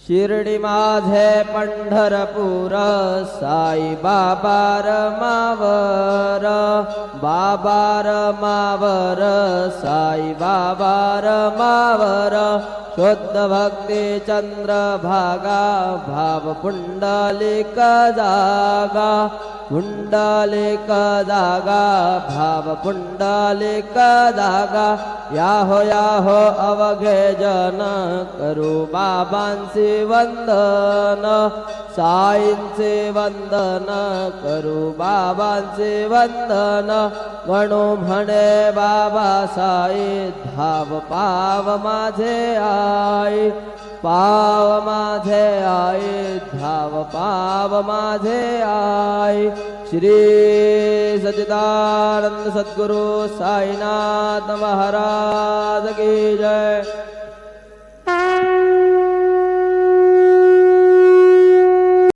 शिर्डी माझे पंढरपूर साई बाबा रमावर, बाबा रमावर साई बाबा रमावर, शुद्ध भक्ती चंद्रभागा भाव पुंडलिक जागा, पुंडलिक जागा भाव पुंडलिक जागा, याहो अवघे जन करू बाबांचे वंदन, साईंचे वंदन करू बाबांचे वंदन, म्हणू म्हणे बाबा साई धाव पाव माझे आई, पाव माझे आई धाव पाव माझे आई। श्री सच्चिदानंद सद्गुरु साईनाथ महाराज की जय।